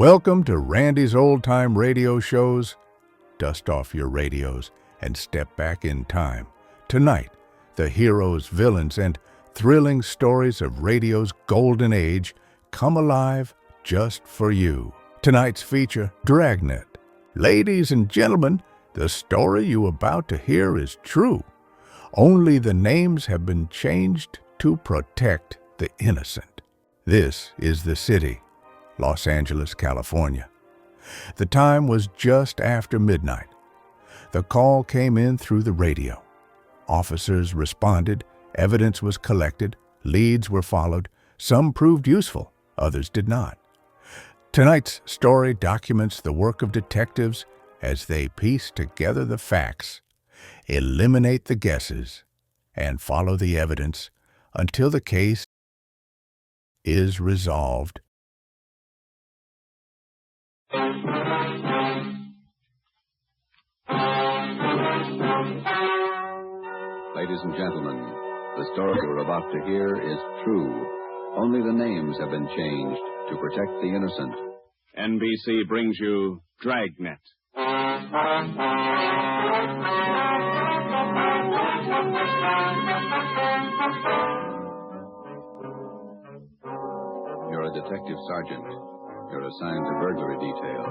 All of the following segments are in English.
Welcome to Randy's Old Time Radio Shows. Dust off your radios and step back in time. Tonight, the heroes, villains, and thrilling stories of radio's golden age come alive just for you. Tonight's feature, Dragnet. Ladies and gentlemen, the story you about to hear is true. Only the names have been changed to protect the innocent. This is the city, Los Angeles, California. The time was just after midnight. The call came in through the radio. Officers responded, evidence was collected, leads were followed. Some proved useful, others did not. Tonight's story documents the work of detectives as they piece together the facts, eliminate the guesses, and follow the evidence until the case is resolved. Ladies and gentlemen, the story you're about to hear is true. Only the names have been changed to protect the innocent. NBC brings you Dragnet. You're a detective sergeant. You're assigned to burglary detail.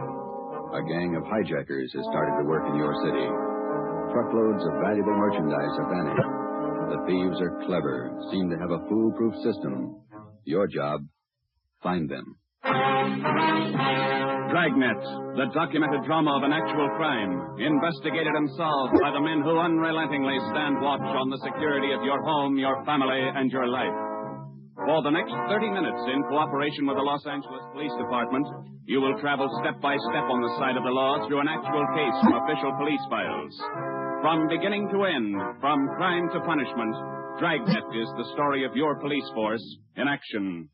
A gang of hijackers has started to work in your city. Truckloads of valuable merchandise have vanished. The thieves are clever, seem to have a foolproof system. Your job, find them. Dragnet, the documented drama of an actual crime, investigated and solved by the men who unrelentingly stand watch on the security of your home, your family, and your life. For the next 30 minutes, in cooperation with the Los Angeles Police Department, you will travel step by step on the side of the law through an actual case from official police files. From beginning to end, from crime to punishment, Dragnet is the story of your police force in action.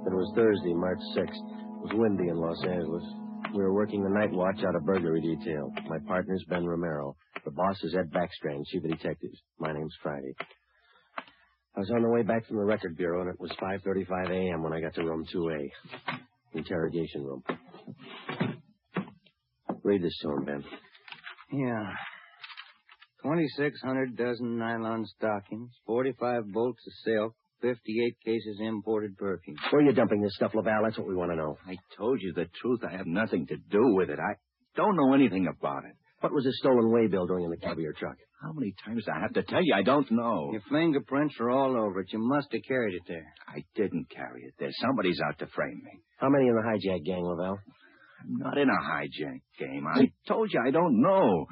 It was Thursday, March 6th. It was windy in Los Angeles. We were working the night watch out of burglary detail. My partner's Ben Romero. The boss is Ed Backstrand, chief of detectives. My name's Friday. I was on the way back from the record bureau, and it was 5:35 a.m. when I got to room 2A, interrogation room. Read this to him, Ben. Yeah. 2,600 dozen nylon stockings, 45 bolts of silk, 58 cases imported perfume. Where are you dumping this stuff, Laval? That's what we want to know. I told you the truth. I have nothing to do with it. I don't know anything about it. What was the stolen waybill doing in the cab of your truck? How many times do I have to tell you? I don't know. Your fingerprints are all over it. You must have carried it there. I didn't carry it there. Somebody's out to frame me. How many in the hijack gang, Laval? I'm not in a hijack game. I told you I don't know.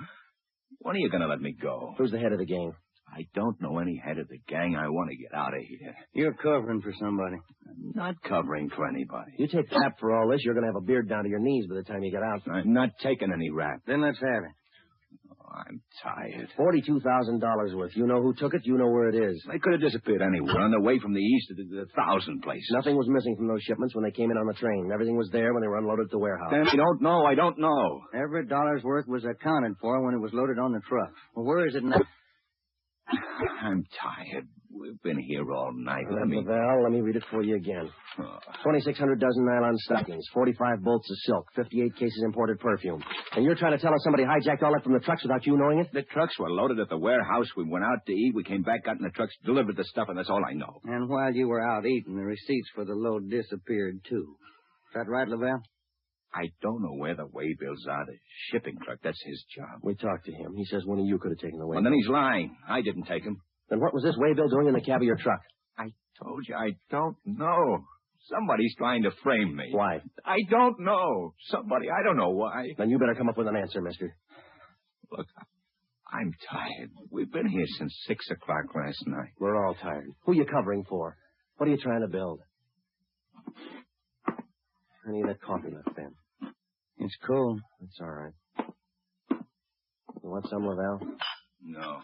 When are you going to let me go? Who's the head of the gang? I don't know any head of the gang. I want to get out of here. You're covering for somebody. I'm not covering for anybody. You take crap for all this, you're going to have a beard down to your knees by the time you get out. I'm not taking any rap. Then let's have it. I'm tired. $42,000 worth. You know who took it. You know where it is. They could have disappeared anywhere on the way from the east to the 1,000 places. Nothing was missing from those shipments when they came in on the train. Everything was there when they were unloaded at the warehouse. I don't know. I don't know. Every dollar's worth was accounted for when it was loaded on the truck. Well, where is it now? I'm tired. We've been here all night. Let me read it for you again. 2,600 dozen nylon stockings, 45 bolts of silk, 58 cases imported perfume. And you're trying to tell us somebody hijacked all that from the trucks without you knowing it? The trucks were loaded at the warehouse. We went out to eat. We came back, got in the trucks, delivered the stuff, and that's all I know. And while you were out eating, the receipts for the load disappeared, too. Is that right, Lavelle? I don't know where the waybills are. The shipping clerk, that's his job. We talked to him. He says one of you could have taken the waybill. Well, then he's lying. I didn't take him. Then what was this waybill doing in the cab of your truck? I told you, I don't know. Somebody's trying to frame me. Why? I don't know. Somebody, I don't know why. Then you better come up with an answer, mister. Look, I'm tired. We've been here since 6 o'clock last night. We're all tired. Who are you covering for? What are you trying to build? I need that coffee left, Ben. It's cold. That's all right. You want some, Lavelle? No.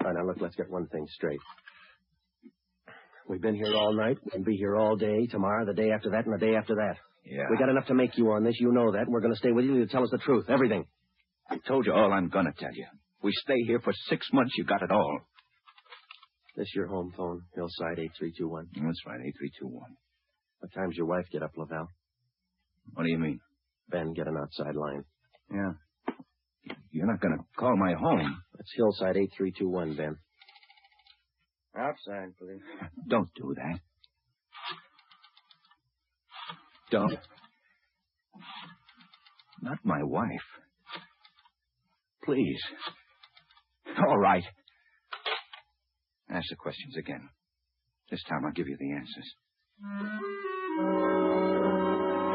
All right, now, look, let's get one thing straight. We've been here all night. We'll be here all day, tomorrow, the day after that, and the day after that. Yeah. We got enough to make you on this. You know that. And we're going to stay with you to tell us the truth. Everything. I told you all I'm going to tell you. We stay here for 6 months. You got it all. This your home phone, Hillside 8321. That's right, 8321. What time's your wife get up, Laval? What do you mean? Ben, get an outside line. Yeah. You're not going to call my home. It's Hillside 8321, Ben. Outside, please. Don't do that. Don't. Not my wife. Please. All right. Ask the questions again. This time I'll give you the answers.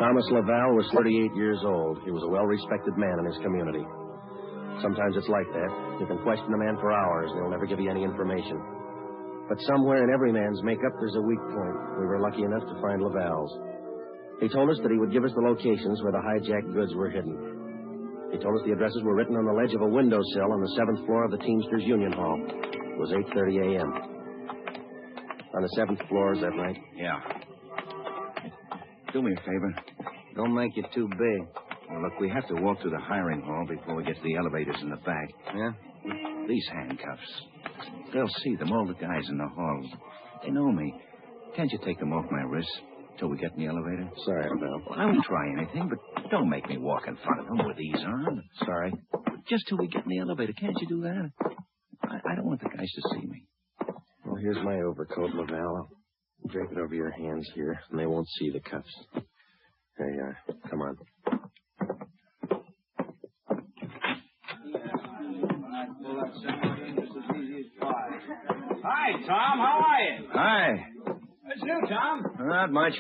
Thomas Laval was 38 years old. He was a well-respected man in his community. Sometimes it's like that. You can question a man for hours, and he'll never give you any information. But somewhere in every man's makeup, there's a weak point. We were lucky enough to find Laval's. He told us that he would give us the locations where the hijacked goods were hidden. He told us the addresses were written on the ledge of a windowsill on the 7th floor of the Teamsters Union Hall. It was 8:30 a.m. On the 7th floor, is that right? Yeah. Do me a favor. Don't make it too big. Well, look, we have to walk through the hiring hall before we get to the elevators in the back. Yeah? These handcuffs. They'll see them, all the guys in the hall. They know me. Can't you take them off my wrists till we get in the elevator? Sorry, Laval. Well, I won't try anything, but don't make me walk in front of them with these on. Sorry. Just till we get in the elevator. Can't you do that? I don't want the guys to see me. Well, here's my overcoat, Laval. I'll drape it over your hands here, and they won't see the cuffs. There you are. Come on. Hi, Tom. How are you? Hi. What's new, Tom? Not much.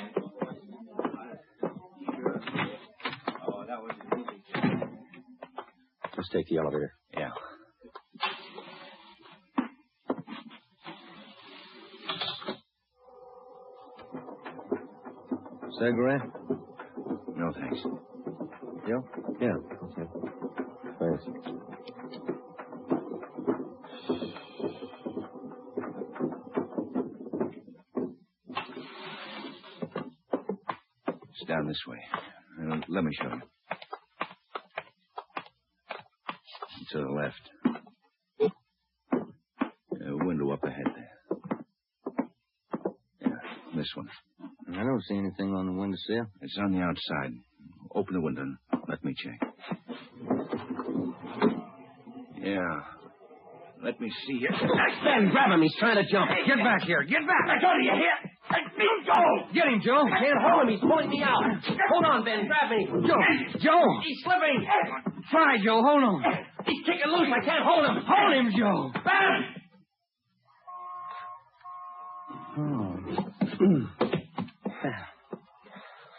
Oh, that was easy. Let's take the elevator. Yeah. Cigarette? No, thanks. You? Yeah, okay. Thanks. It's down this way. Let me show you. To the left. Window up ahead there. Yeah, this one. I don't see anything on the windowsill. It's on the outside. Open the window and let me check. Yeah. Let me see here. Ben, grab him. He's trying to jump. Get back here. Get back. I told you, you hear? Go! Get him, Joe. I can't hold him. He's pulling me out. Hold on, Ben. Grab me. Joe. He's slipping. Try, Joe. Hold on. He's kicking loose. I can't hold him. Hold him, Joe. Ben!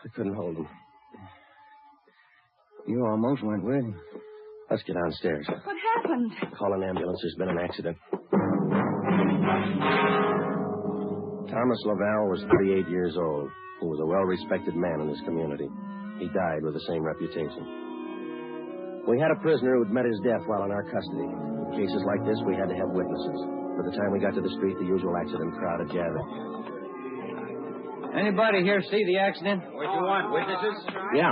I couldn't hold him. You almost went with him. Let's get downstairs. What happened? Call an ambulance. There's been an accident. Thomas Laval was 38 years old. He was a well-respected man in his community. He died with the same reputation. We had a prisoner who'd met his death while in our custody. In cases like this, we had to have witnesses. By the time we got to the street, the usual accident crowd had gathered. Anybody here see the accident? What you want, witnesses? Yeah.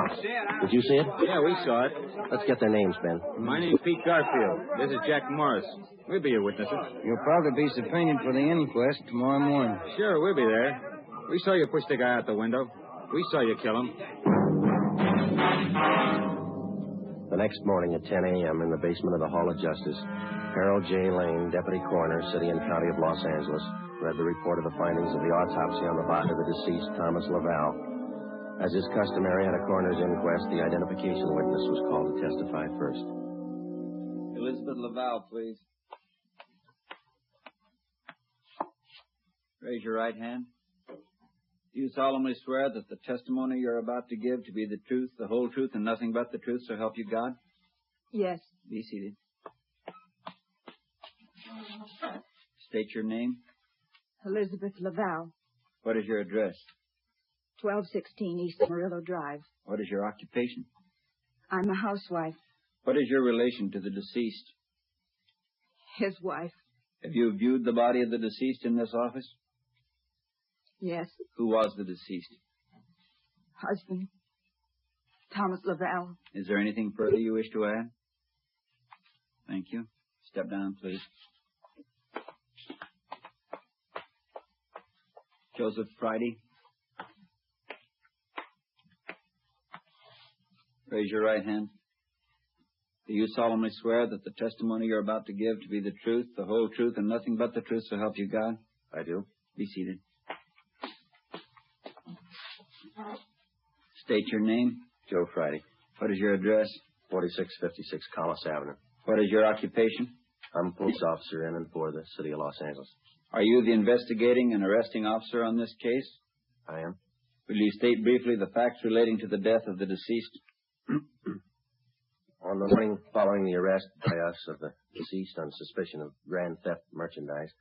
Did you see it? Yeah, we saw it. Let's get their names, Ben. My name's Pete Garfield. This is Jack Morris. We'll be your witnesses. You'll probably be subpoenaed for the inquest tomorrow morning. Sure, we'll be there. We saw you push the guy out the window. We saw you kill him. The next morning at 10 a.m. in the basement of the Hall of Justice, Harold J. Lane, Deputy Coroner, City and County of Los Angeles, read the report of the findings of the autopsy on the body of the deceased, Thomas Laval. As is customary at a coroner's inquest, the identification witness was called to testify first. Elizabeth Laval, please. Raise your right hand. Do you solemnly swear that the testimony you're about to give to be the truth, the whole truth, and nothing but the truth, so help you God? Yes. Be seated. State your name. Elizabeth Laval, What is your address? 1216 East Murillo Drive. What is your occupation? I'm a housewife. What is your relation to the deceased? His wife. Have you viewed the body of the deceased in this office? Yes. Who was the deceased? Husband. Thomas Laval. Is there anything further you wish to add? Thank you. Step down, please. Joseph Friday. Raise your right hand. Do you solemnly swear that the testimony you're about to give to be the truth, the whole truth, and nothing but the truth, so help you God? I do. Be seated. State your name. Joe Friday. What is your address? 4656 Collis Avenue. What is your occupation? I'm a police officer in and for the city of Los Angeles. Are you the investigating and arresting officer on this case? I am. Will you state briefly the facts relating to the death of the deceased? On the morning following the arrest by us of the deceased on suspicion of grand theft merchandise,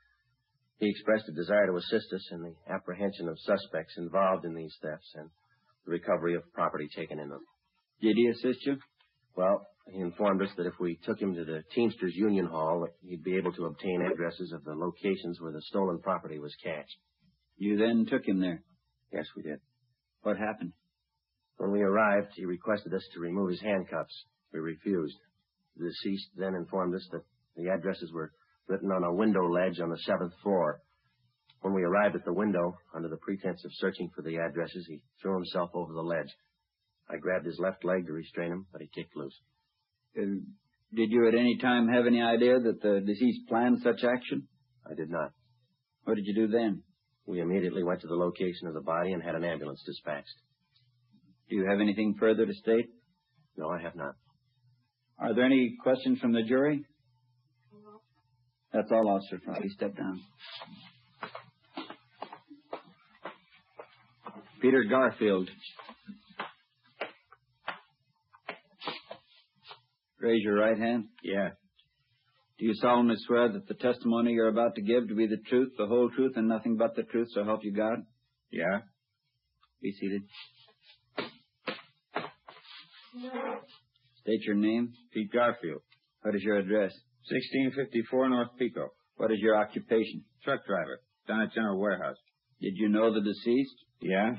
he expressed a desire to assist us in the apprehension of suspects involved in these thefts and the recovery of property taken in them. Did he assist you? Well, he informed us that if we took him to the Teamsters Union Hall, that he'd be able to obtain addresses of the locations where the stolen property was cached. You then took him there? Yes, we did. What happened? When we arrived, he requested us to remove his handcuffs. We refused. The deceased then informed us that the addresses were written on a window ledge on the 7th floor. When we arrived at the window, under the pretense of searching for the addresses, he threw himself over the ledge. I grabbed his left leg to restrain him, but he kicked loose. Did you at any time have any idea that the deceased planned such action? I did not. What did you do then? We immediately went to the location of the body and had an ambulance dispatched. Do you have anything further to state? No, I have not. Are there any questions from the jury? That's all, Officer Friday. Step down. Peter Garfield. Raise your right hand. Yeah. Do you solemnly swear that the testimony you're about to give to be the truth, the whole truth, and nothing but the truth, so help you God? Yeah. Be seated. State your name. Pete Garfield. What is your address? 1654 North Pico. What is your occupation? Truck driver. Down at General Warehouse. Did you know the deceased? Yeah.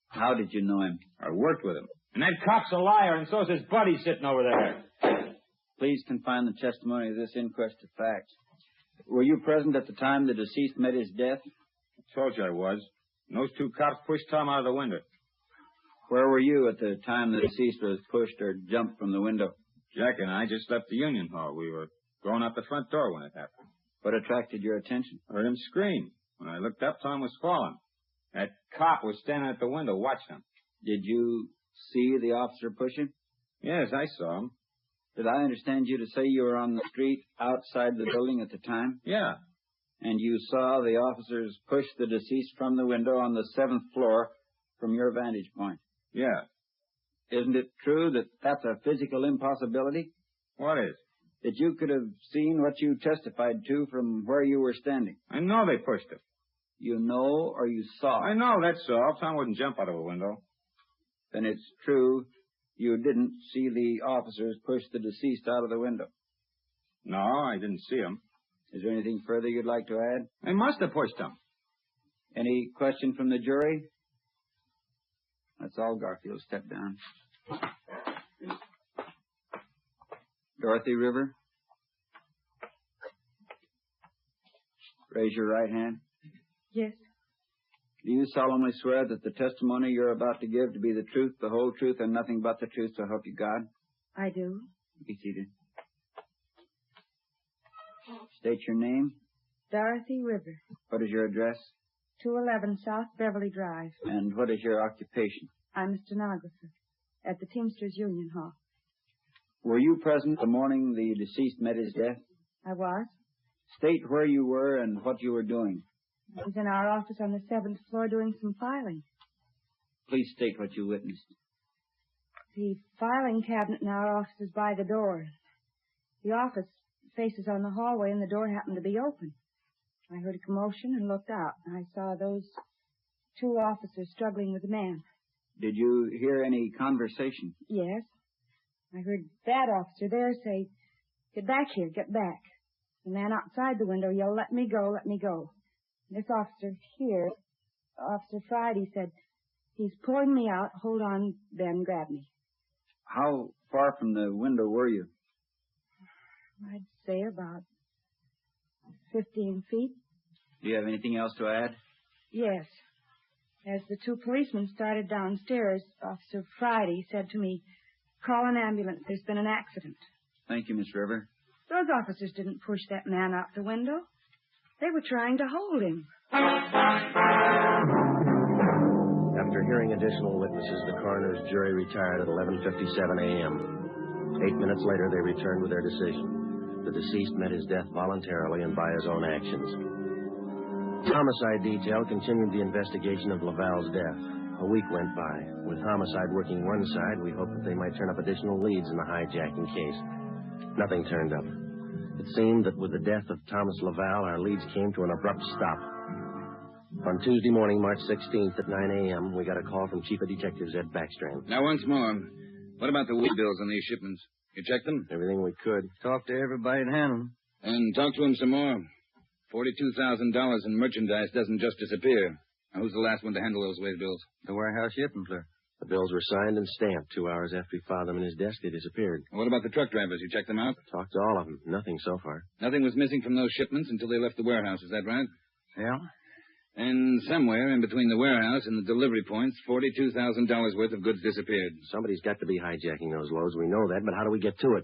How did you know him? I worked with him. And that cop's a liar, and so's his buddy sitting over there. Please confine the testimony of this inquest to facts. Were you present at the time the deceased met his death? I told you I was. And those two cops pushed Tom out of the window. Where were you at the time the deceased was pushed or jumped from the window? Jack and I just left the Union Hall. We were going out the front door when it happened. What attracted your attention? I heard him scream. When I looked up, Tom was falling. That cop was standing at the window watching him. Did you see the officer push him? Yes, I saw him. Did I understand you to say you were on the street outside the building at the time? Yeah. And you saw the officers push the deceased from the window on the 7th floor from your vantage point? Yeah. Isn't it true that that's a physical impossibility? What is? That you could have seen what you testified to from where you were standing? I know they pushed him. You know or you saw? I know, that's all. Tom wouldn't jump out of a window. Then it's true you didn't see the officers push the deceased out of the window? No, I didn't see him. Is there anything further you'd like to add? They must have pushed him. Any question from the jury? That's all, Garfield. Step down. Dorothy River. Raise your right hand. Yes. Do you solemnly swear that the testimony you're about to give to be the truth, the whole truth, and nothing but the truth, so help you God? I do. Be seated. State your name. Dorothy River. What is your address? 211 South Beverly Drive. And what is your occupation? I'm a stenographer at the Teamsters Union Hall. Were you present the morning the deceased met his death? I was. State where you were and what you were doing. I was in our office on the 7th floor doing some filing. Please state what you witnessed. The filing cabinet in our office is by the door. The office faces on the hallway, and the door happened to be open. I heard a commotion and looked out. I saw those two officers struggling with a man. Did you hear any conversation? Yes. I heard that officer there say, "Get back here, get back." The man outside the window yelled, "Let me go, let me go." This officer here Officer Friday said, he's pulling me out. Hold on, Ben, grab me. How far from the window were you? I'd say about 15 feet. Do you have anything else to add? Yes. As the two policemen started downstairs, Officer Friday said to me, call an ambulance. There's been an accident. Thank you, Miss River. Those officers didn't push that man out the window. They were trying to hold him. After hearing additional witnesses, the coroner's jury retired at 11:57 a.m. 8 minutes later, they returned with their decision. The deceased met his death voluntarily and by his own actions. The homicide detail continued the investigation of Laval's death. A week went by. With homicide working one side, we hoped that they might turn up additional leads in the hijacking case. Nothing turned up. It seemed that with the death of Thomas Laval, our leads came to an abrupt stop. On Tuesday morning, March 16th at 9 a.m., we got a call from Chief of Detectives Ed Backstrand. Now, once more, what about the way bills on these shipments? You checked them? Everything we could. Talk to everybody at Hannum. And talk to him some more. $42,000 in merchandise doesn't just disappear. Now, who's the last one to handle those way bills? The warehouse shipping clerk. The bills were signed and stamped. 2 hours after he filed them in his desk, they disappeared. And what about the truck drivers? You checked them out? Talked to all of them. Nothing so far. Nothing was missing from those shipments until they left the warehouse. Is that right? Yeah. And somewhere in between the warehouse and the delivery points, $42,000 worth of goods disappeared. Somebody's got to be hijacking those loads. We know that, but how do we get to it?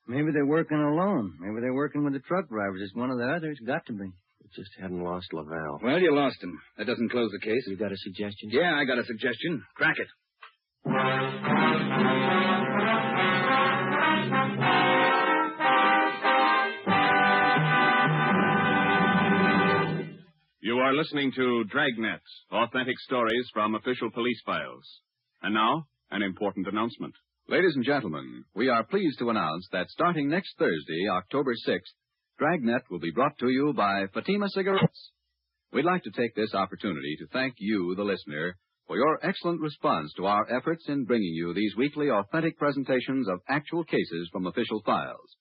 Maybe they're working alone. Maybe they're working with the truck drivers. It's one of the others. Got to be. We just hadn't lost Laval. Well, you lost him. That doesn't close the case. You got a suggestion? Yeah, I got a suggestion. Crack it. You are listening to Dragnet, authentic stories from official police files. And now, an important announcement. Ladies and gentlemen, we are pleased to announce that starting next Thursday, October 6th, Dragnet will be brought to you by Fatima Cigarettes. We'd like to take this opportunity to thank you, the listener, for your excellent response to our efforts in bringing you these weekly authentic presentations of actual cases from official files.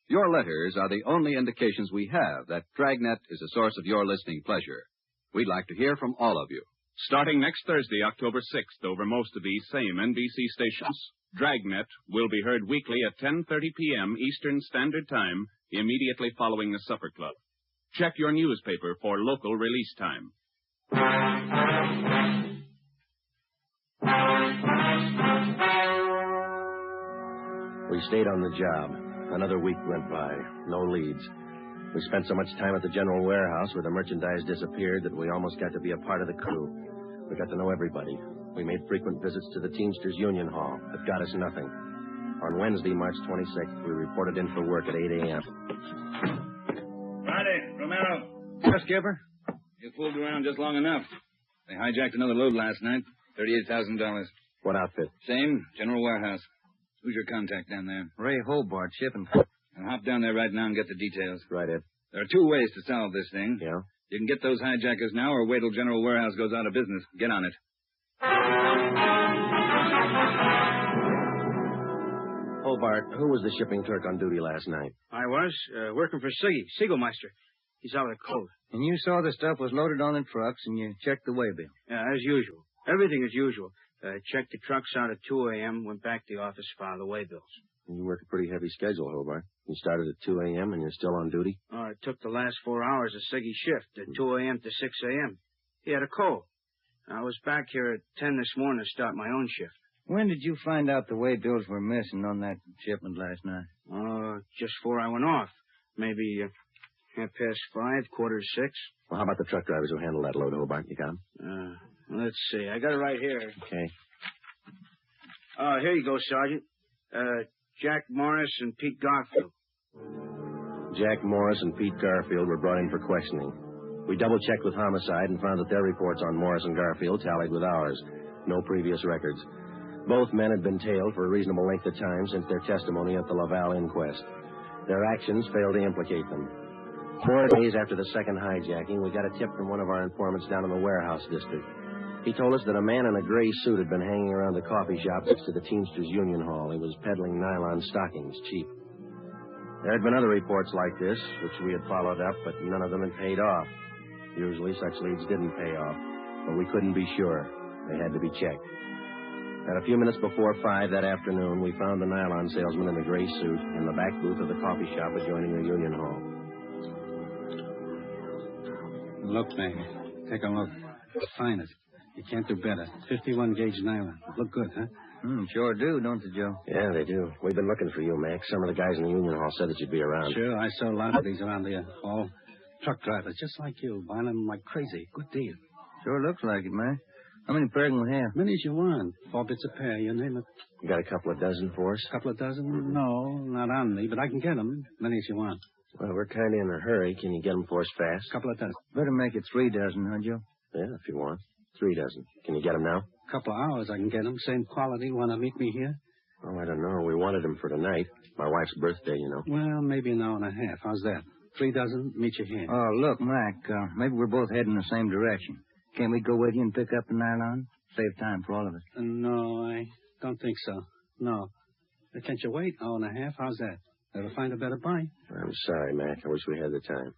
Your letters are the only indications we have that Dragnet is a source of your listening pleasure. We'd like to hear from all of you. Starting next Thursday, October 6th, over most of these same NBC stations, Dragnet will be heard weekly at 10:30 p.m. Eastern Standard Time, immediately following the Supper Club. Check your newspaper for local release time. We stayed on the job. Another week went by. No leads. We spent so much time at the general warehouse where the merchandise disappeared that we almost got to be a part of the crew. We got to know everybody. We made frequent visits to the Teamsters Union Hall, but got us nothing. On Wednesday, March 26th, we reported in for work at 8 a.m. Friday, Romero. Yes, Skipper? You fooled around just long enough. They hijacked another load last night. $38,000. What outfit? Same, general warehouse. Who's your contact down there? Ray Hobart, shipping. I'll hop down there right now and get the details. Right, Ed. There are two ways to solve this thing. Yeah? You can get those hijackers now or wait till General Warehouse goes out of business. Get on it. Hobart, who was the shipping clerk on duty last night? I was, working for Siggy, Siegelmeister. He's out of the coat. And you saw the stuff was loaded on the trucks, and you checked the waybill. Yeah, as usual. Everything as usual. Checked the trucks out at 2 a.m., went back to the office, filed the waybills. You work a pretty heavy schedule, Hobart. You started at 2 a.m. and you're still on duty? It took the last 4 hours of Siggy's shift, at 2 a.m. to 6 a.m. He had a cold. I was back here at 10 this morning to start my own shift. When did you find out the waybills were missing on that shipment last night? Just before I went off. Maybe 5:30, 5:45. Well, how about the truck drivers who handled that load, Hobart? You got them? Let's see. I got it right here. Okay. Here you go, Sergeant. Jack Morris and Pete Garfield. Jack Morris and Pete Garfield were brought in for questioning. We double-checked with Homicide and found that their reports on Morris and Garfield tallied with ours. No previous records. Both men had been tailed for a reasonable length of time since their testimony at the Laval inquest. Their actions failed to implicate them. 4 days after the second hijacking, we got a tip from one of our informants down in the warehouse district. He told us that a man in a gray suit had been hanging around the coffee shop next to the Teamsters Union Hall. He was peddling nylon stockings, cheap. There had been other reports like this, which we had followed up, but none of them had paid off. Usually such leads didn't pay off. but we couldn't be sure. They had to be checked. At a few minutes before 5 that afternoon, we found the nylon salesman in the gray suit in the back booth of the coffee shop adjoining the Union Hall. Look, man. Take a look. The finest. You can't do better. 51-gauge nylon. Look good, huh? Sure do, don't they, Joe? Yeah, they do. We've been looking for you, Mac. Some of the guys in the Union Hall said that you'd be around. Sure, I saw a lot of these around here. All truck drivers, just like you, buying them like crazy. Good deal. Sure looks like it, man. How many pair can we have? Many as you want. 4 bits a pair, you name it. You got a couple of dozen for us? Couple of dozen? No, not on me, but I can get them. Many as you want. Well, we're kind of in a hurry. Can you get them for us fast? Couple of dozen. Better make it 3 dozen, huh, Joe? Yeah, if you want. 3 dozen. Can you get them now? Couple of hours I can get them. Same quality. Want to meet me here? Oh, I don't know. We wanted them for tonight. My wife's birthday, you know. Well, maybe an hour and a half. How's that? 3 dozen, meet you here. Oh, look, Mac, maybe we're both heading the same direction. Can't we go with you and pick up the nylon? Save time for all of us. No, I don't think so. No. Can't you wait an hour and a half? How's that? Ever find a better buy? I'm sorry, Mac. I wish we had the time.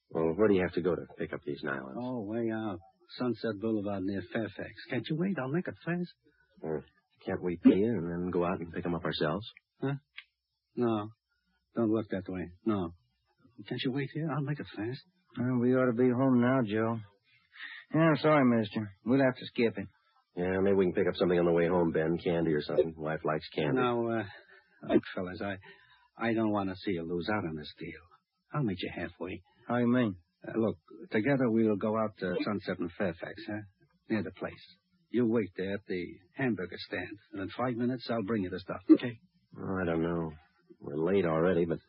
Well, where do you have to go to pick up these nylons? Oh, way out. Sunset Boulevard near Fairfax. Can't you wait? I'll make it fast. Can't we pay you and then go out and pick them up ourselves? Huh? No. Don't work that way. No. Can't you wait here? I'll make it fast. Well, we ought to be home now, Joe. Yeah, I'm sorry, mister. We'll have to skip it. Yeah, maybe we can pick up something on the way home, Ben. Candy or something. Wife likes candy. Now, look, fellas, I don't want to see you lose out on this deal. I'll meet you halfway. How you mean? Look, together we'll go out to Sunset and Fairfax, huh? Near the place. You wait there at the hamburger stand, and in 5 minutes I'll bring you the stuff, okay? Oh, I don't know. We're late already, but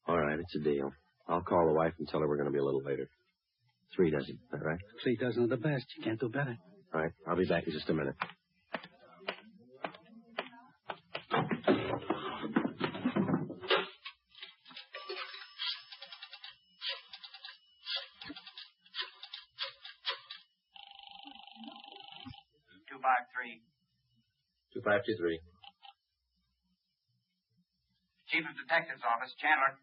all right, it's a deal. I'll call the wife and tell her we're going to be a little later. 3 dozen, all right? 3 dozen are the best. You can't do better. All right, I'll be back in just a minute. Two 2523. Chief of Detective's Office, Chandler.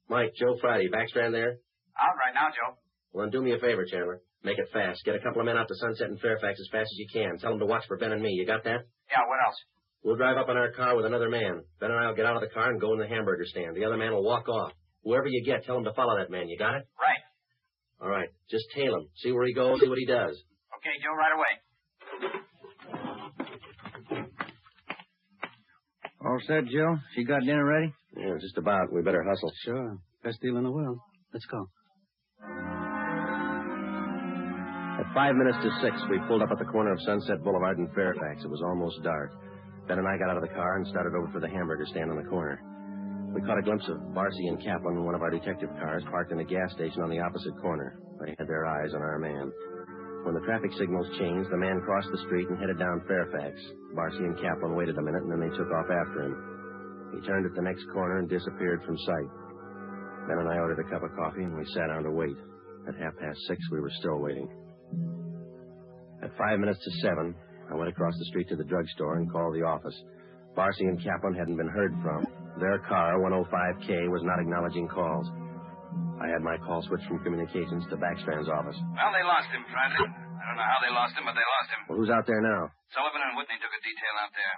Mike, Joe Friday, Backstrand there? Out right now, Joe. Well, then do me a favor, Chandler. Make it fast. Get a couple of men out to Sunset and Fairfax as fast as you can. Tell them to watch for Ben and me. You got that? Yeah, what else? We'll drive up in our car with another man. Ben and I will get out of the car and go in the hamburger stand. The other man will walk off. Whoever you get, tell him to follow that man. You got it? Right. All right. Just tail him. See where he goes, see what he does. Okay, Joe, right away. All set, Joe? She got dinner ready? Yeah, just about. We better hustle. Sure. Best deal in the world. Let's go. At 5 minutes to 6, we pulled up at the corner of Sunset Boulevard and Fairfax. It was almost dark. Ben and I got out of the car and started over for the hamburger stand on the corner. We caught a glimpse of Barcy and Kaplan in one of our detective cars parked in a gas station on the opposite corner. They had their eyes on our man. When the traffic signals changed, the man crossed the street and headed down Fairfax. Barcy and Kaplan waited a minute, and then they took off after him. He turned at the next corner and disappeared from sight. Ben and I ordered a cup of coffee, and we sat down to wait. At 6:30, we were still waiting. At 5 minutes to 7, I went across the street to the drugstore and called the office. Barcy and Kaplan hadn't been heard from. Their car, 105K, was not acknowledging calls. I had my call switched from communications to Backstrand's office. Well, they lost him, Friday. I don't know how they lost him, but they lost him. Well, who's out there now? Sullivan and Whitney took a detail out there.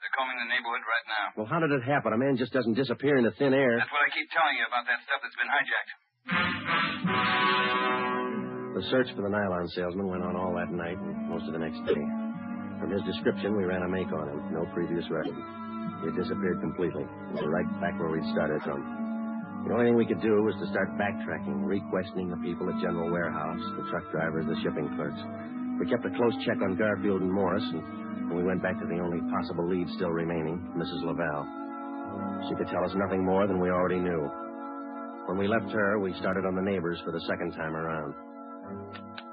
They're combing the neighborhood right now. Well, how did it happen? A man just doesn't disappear into thin air. That's what I keep telling you about that stuff that's been hijacked. The search for the nylon salesman went on all that night and most of the next day. From his description, we ran a make on him. No previous record. He had disappeared completely. We were right back where we'd started from. The only thing we could do was to start backtracking, re-questioning the people at General Warehouse, the truck drivers, the shipping clerks. We kept a close check on Garfield and Morris, and we went back to the only possible lead still remaining, Mrs. Laval. She could tell us nothing more than we already knew. When we left her, we started on the neighbors for the second time around.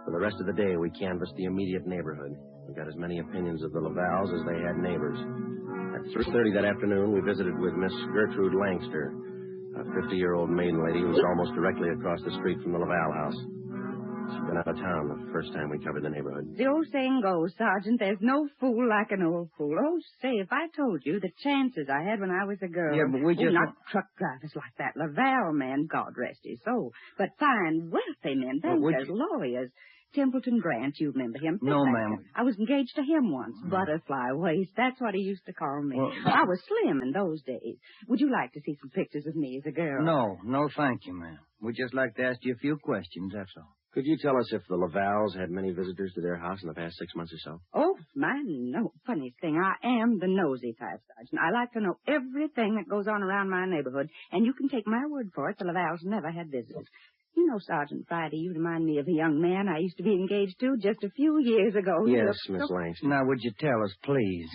For the rest of the day, we canvassed the immediate neighborhood. We got as many opinions of the Lavals as they had neighbors. At 3:30 that afternoon, we visited with Miss Gertrude Langster, a 50-year-old maiden lady who was almost directly across the street from the Laval house. She'd been out of town the first time we covered the neighborhood. The old saying goes, Sergeant, there's no fool like an old fool. Oh, say, if I told you the chances I had when I was a girl. Yeah, but we just... not truck drivers like that Laval man, God rest his soul, but fine, wealthy men, bankers, lawyers. Templeton Grant, you remember him? No, ma'am. I was engaged to him once. Butterfly waist, that's what he used to call me. Well, I was slim in those days. Would you like to see some pictures of me as a girl? No, thank you, ma'am. We'd just like to ask you a few questions, that's all. Could you tell us if the Lavals had many visitors to their house in the past 6 months or so? Oh, my, no. Funny thing, I am the nosy type, Sergeant. I like to know everything that goes on around my neighborhood, and you can take my word for it, the Lavals never had visitors. You know, Sergeant Friday, you remind me of a young man I used to be engaged to just a few years ago. Yes, Miss Langston. Now, would you tell us, please,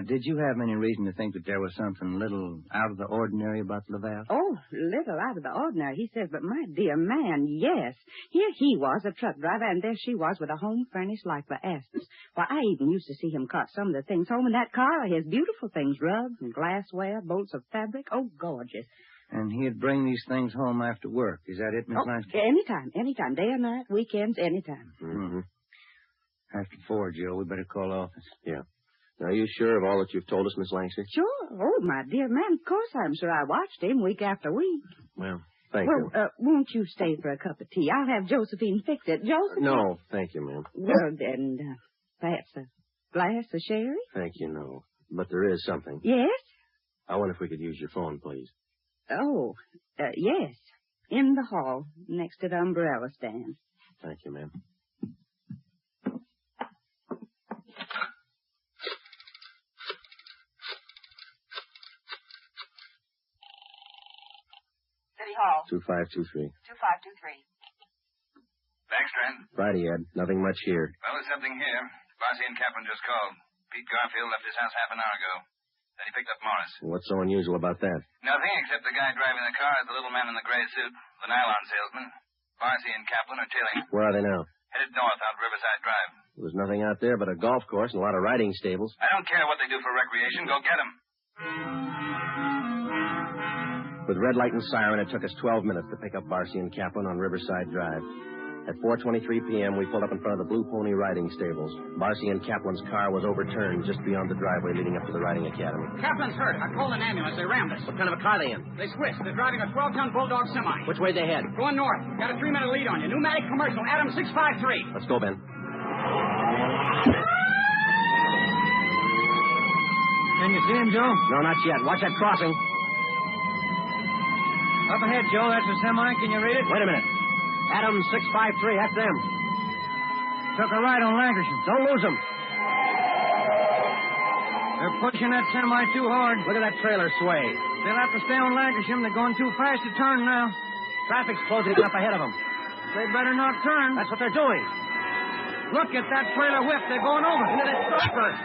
did you have any reason to think that there was something little out of the ordinary about Laval? Oh, little out of the ordinary, he says, but my dear man, yes. Here he was, a truck driver, and there she was with a home furnished like for Astor's. Why, I even used to see him cart some of the things home in that car, his beautiful things, rugs and glassware, bolts of fabric. Oh, gorgeous. And he'd bring these things home after work. Is that it, Miss Langston? Anytime. Day or night, weekends, anytime. Mm-hmm. After 4, Joe, we better call office. Yeah. Now, are you sure of all that you've told us, Miss Langston? Sure. Oh, my dear man, of course I'm sure. I watched him week after week. Well, thank you. Won't you stay for a cup of tea? I'll have Josephine fix it. Josephine? No, thank you, ma'am. Well, then, perhaps a glass of sherry? Thank you, no. But there is something. Yes? I wonder if we could use your phone, please. Oh, yes. In the hall, next to the umbrella stand. Thank you, ma'am. City Hall. 2523. 2523. Thanks, Trent. Friday, Ed. Nothing much here. Well, there's something here. Barcy and Kaplan just called. Pete Garfield left his house half an hour ago. Then he picked up Morris. What's so unusual about that? Nothing except the guy driving the car is the little man in the gray suit, the nylon salesman. Barcy and Kaplan are tailing. Where are they now? Headed north out Riverside Drive. There was nothing out there but a golf course and a lot of riding stables. I don't care what they do for recreation. Go get them. With red light and siren, it took us 12 minutes to pick up Barcy and Kaplan on Riverside Drive. At 4:23 p.m., we pulled up in front of the Blue Pony riding stables. Barcy and Kaplan's car was overturned just beyond the driveway leading up to the riding academy. Kaplan's hurt. I called an ambulance. They rammed us. What kind of a car they in? They switched. They're driving a 12-ton Bulldog semi. Which way they head? Going north. Got a 3-minute lead on you. Pneumatic commercial. Adam 653. Let's go, Ben. Can you see him, Joe? No, not yet. Watch that crossing. Up ahead, Joe. That's a semi. Can you read it? Wait a minute. Adam 653. That's them. Took a ride on Lancashire. Don't lose them. They're pushing that semi too hard. Look at that trailer sway. They'll have to stay on Lancashire. They're going too fast to turn now. Traffic's closing up ahead of them. They better not turn. That's what they're doing. Look at that trailer whip. They're going over. Into that truck first.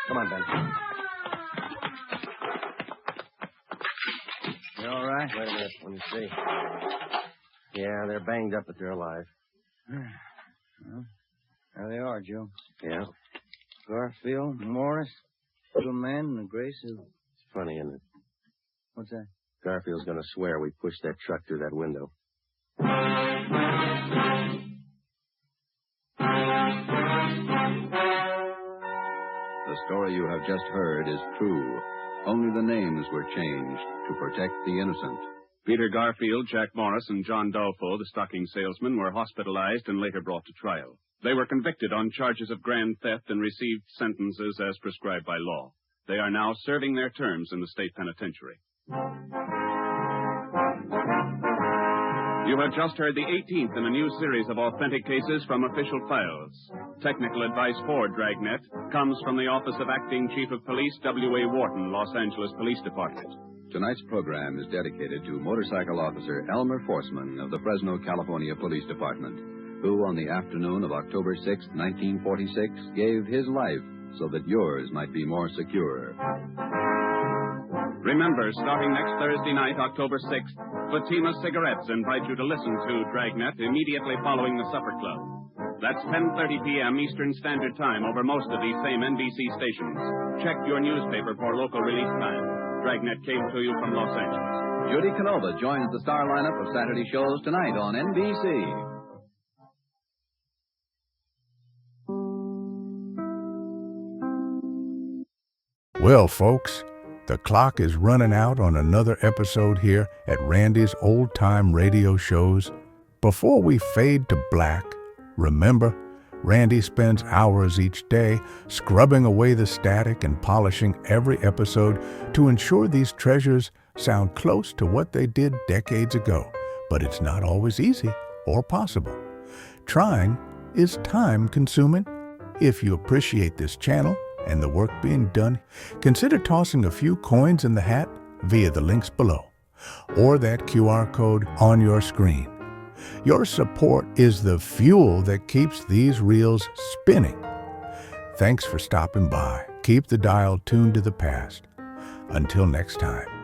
Come on, Ben. You all right? Wait a minute. Let me see. Yeah, they're banged up, but they're alive. Well, there they are, Joe. Yeah. Garfield, Morris, little man in a gray suit. It's funny, isn't it? What's that? Garfield's going to swear we pushed that truck through that window. The story you have just heard is true. Only the names were changed to protect the innocent. Peter Garfield, Jack Morris, and John Dolfo, the stocking salesman, were hospitalized and later brought to trial. They were convicted on charges of grand theft and received sentences as prescribed by law. They are now serving their terms in the state penitentiary. You have just heard the 18th in a new series of authentic cases from official files. Technical advice for Dragnet comes from the Office of Acting Chief of Police W.A. Wharton, Los Angeles Police Department. Tonight's program is dedicated to motorcycle officer Elmer Forsman of the Fresno, California Police Department, who on the afternoon of October 6, 1946, gave his life so that yours might be more secure. Remember, starting next Thursday night, October 6th, Fatima Cigarettes invite you to listen to Dragnet immediately following the Supper Club. That's 10:30 p.m. Eastern Standard Time over most of these same NBC stations. Check your newspaper for local release time. Dragnet came to you from Los Angeles. Judy Canova joins the star lineup of Saturday shows tonight on NBC. Well, folks, the clock is running out on another episode here at Randy's Old Time Radio Shows. Before we fade to black, remember, Randy spends hours each day scrubbing away the static and polishing every episode to ensure these treasures sound close to what they did decades ago. But it's not always easy or possible. Trying is time-consuming. If you appreciate this channel and the work being done, consider tossing a few coins in the hat via the links below or that QR code on your screen. Your support is the fuel that keeps these reels spinning. Thanks for stopping by. Keep the dial tuned to the past. Until next time.